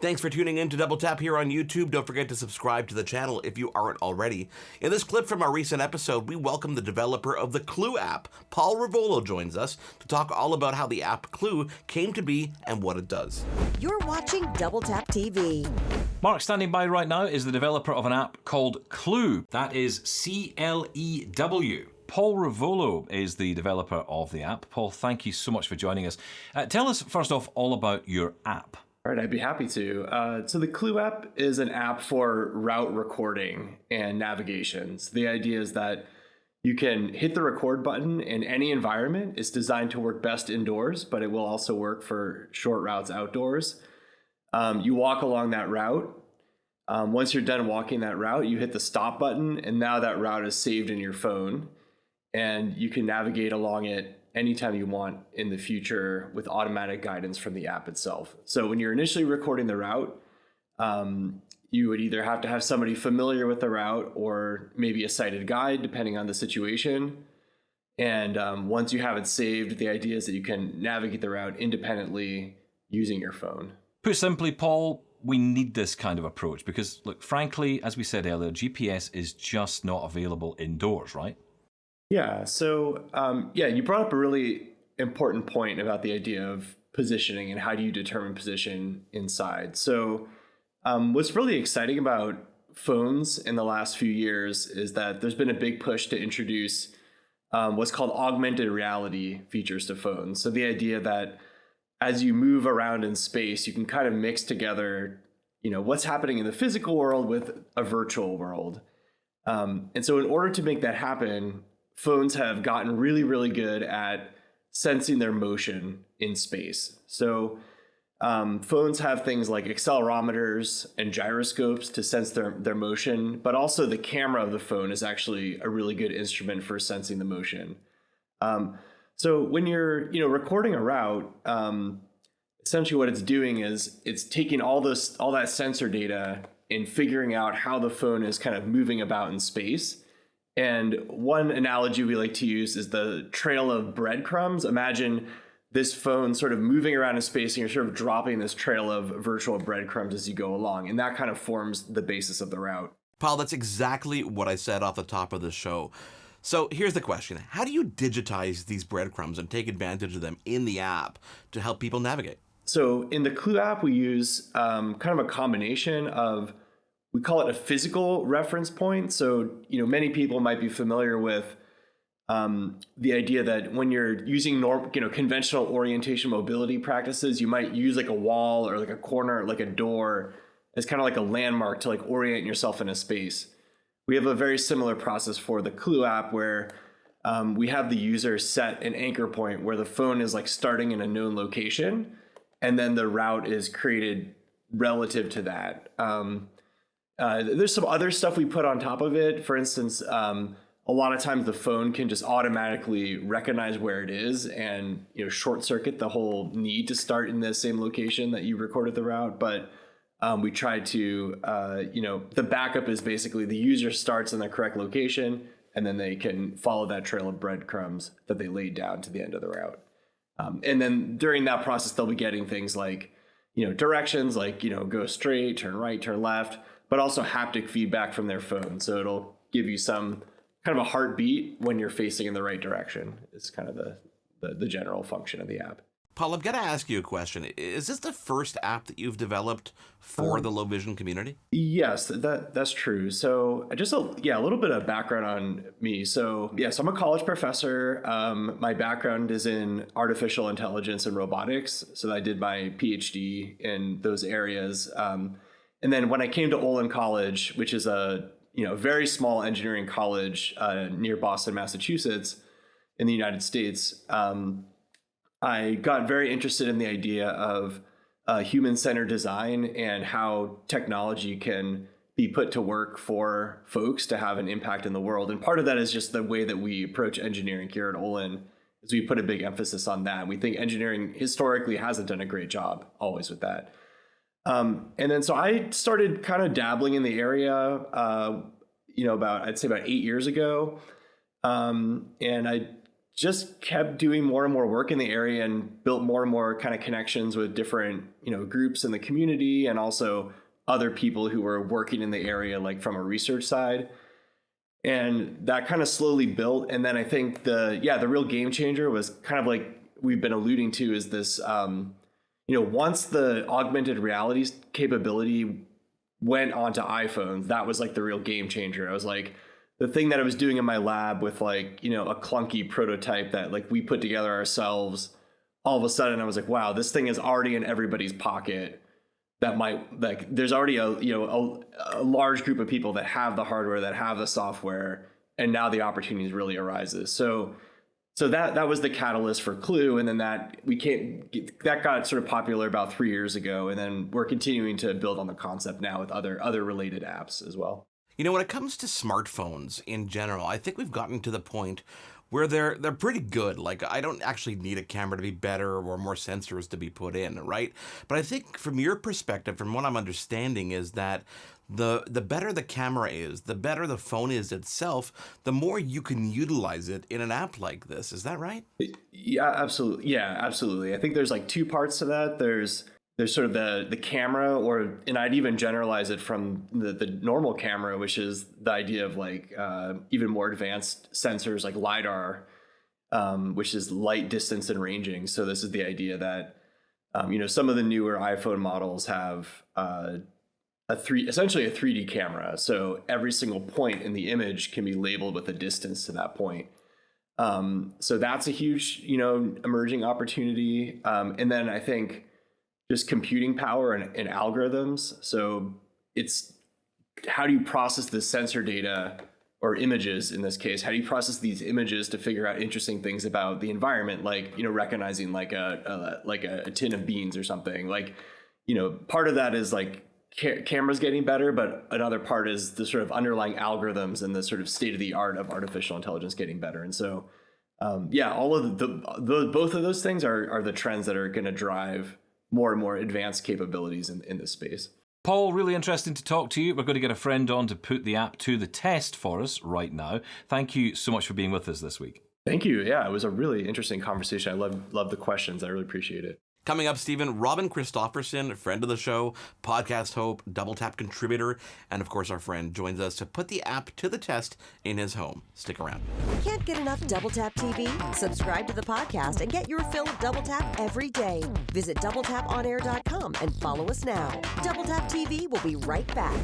Thanks for tuning in to Double Tap here on YouTube. Don't forget to subscribe to the channel if you aren't already. In this clip from our recent episode, we welcome the developer of the Clew app. Paul Ruvolo joins us to talk all about how the app Clew came to be and what it does. You're watching Double Tap TV. Mark standing by right now is the developer of an app called Clew. That is C-L-E-W. Paul Ruvolo is the developer of the app. Paul, thank you so much for joining us. Tell us, first off, all about your app. All right, I'd be happy to. So the Clew app is an app for route recording and navigation. So the idea is that you can hit the record button in any environment. It's designed to work best indoors, but it will also work for short routes outdoors. You walk along that route. Once you're done walking that route, you hit the stop button, and now that route is saved in your phone, and you can navigate along it anytime you want in the future with automatic guidance from the app itself. So when you're initially recording the route, you would either have to have somebody familiar with the route or maybe a sighted guide, depending on the situation. And once you have it saved, the idea is that you can navigate the route independently using your phone. Put simply, Paul, we need this kind of approach because, look, frankly, as we said earlier, GPS is just not available indoors, right? Yeah. So, you brought up a really important point about the idea of positioning and how do you determine position inside. So, what's really exciting about phones in the last few years is that there's been a big push to introduce what's called augmented reality features to phones. So the idea that as you move around in space, you can kind of mix together, what's happening in the physical world with a virtual world. And so in order to make that happen, phones have gotten really, really good at sensing their motion in space. So phones have things like accelerometers and gyroscopes to sense their motion, but also the camera of the phone is actually a really good instrument for sensing the motion. So when you're recording a route, essentially what it's doing is it's taking all that sensor data and figuring out how the phone is kind of moving about in space. And one analogy we like to use is the trail of breadcrumbs. Imagine this phone sort of moving around in space and you're sort of dropping this trail of virtual breadcrumbs as you go along. And that kind of forms the basis of the route. Paul, that's exactly what I said off the top of the show. So here's the question. How do you digitize these breadcrumbs and take advantage of them in the app to help people navigate? So in the Clew app, we use kind of a combination of, we call it a physical reference point. So, many people might be familiar with the idea that when you're using conventional orientation mobility practices, you might use like a wall or like a corner, like a door as kind of like a landmark to like orient yourself in a space. We have a very similar process for the Clew app where we have the user set an anchor point where the phone is like starting in a known location, and then the route is created relative to that. There's some other stuff we put on top of it. For instance, a lot of times the phone can just automatically recognize where it is and short circuit the whole need to start in the same location that you recorded the route. But we try to, the backup is basically the user starts in the correct location and then they can follow that trail of breadcrumbs that they laid down to the end of the route. And then during that process, they'll be getting things like, directions like, go straight, turn right, turn left, but also haptic feedback from their phone. So it'll give you some kind of a heartbeat when you're facing in the right direction. It's kind of the general function of the app. Paul, I've got to ask you a question. Is this the first app that you've developed for the low vision community? Yes, that's true. So just a little bit of background on me. So I'm a college professor. My background is in artificial intelligence and robotics. So I did my PhD in those areas. And then when I came to Olin College, which is a very small engineering college near Boston, Massachusetts, in the United States, I got very interested in the idea of human-centered design and how technology can be put to work for folks to have an impact in the world. And part of that is just the way that we approach engineering here at Olin, is we put a big emphasis on that. We think engineering historically hasn't done a great job always with that. And then so I started kind of dabbling in the area, about 8 years ago. And I just kept doing more and more work in the area and built more and more kind of connections with different, groups in the community and also other people who were working in the area, like from a research side. And that kind of slowly built. And then I think the real game changer was kind of like we've been alluding to is this, once the augmented reality capability went onto iPhones, that was like the real game changer. I was like, the thing that I was doing in my lab with like, a clunky prototype that like we put together ourselves, all of a sudden I was like, wow, this thing is already in everybody's pocket. That might like there's already a large group of people that have the hardware, that have the software, and now the opportunities really arises. So that was the catalyst for Clew, and then that got sort of popular about 3 years ago, and then we're continuing to build on the concept now with other related apps as well. When it comes to smartphones in general, I think we've gotten to the point where they're pretty good. Like, I don't actually need a camera to be better or more sensors to be put in, right? But I think from your perspective, from what I'm understanding, is that the better the camera is, the better the phone is itself, the more you can utilize it in an app like this. Is that right? Yeah, absolutely. Yeah, absolutely. I think there's like two parts to that. There's sort of the camera, and I'd even generalize it from the normal camera, which is the idea of like even more advanced sensors like LiDAR, which is light, distance, and ranging. So this is the idea that some of the newer iPhone models have essentially a 3D camera. So every single point in the image can be labeled with a distance to that point. So that's a huge emerging opportunity. And then I think just computing power and algorithms. So it's how do you process the sensor data or images in this case? How do you process these images to figure out interesting things about the environment, like recognizing like a tin of beans or something? Like part of that is like cameras getting better, but another part is the sort of underlying algorithms and the sort of state of the art of artificial intelligence getting better. And so all of both of those things are the trends that are going to drive more and more advanced capabilities in this space. Paul, really interesting to talk to you. We're going to get a friend on to put the app to the test for us right now. Thank you so much for being with us this week. Thank you. Yeah, it was a really interesting conversation. I love the questions. I really appreciate it. Coming up, Stephen, Robin Christofferson, a friend of the show, podcast host, Double Tap contributor, and of course our friend joins us to put the app to the test in his home. Stick around. Can't get enough Double Tap TV? Subscribe to the podcast and get your fill of Double Tap every day. Visit doubletaponair.com and follow us now. Double Tap TV will be right back.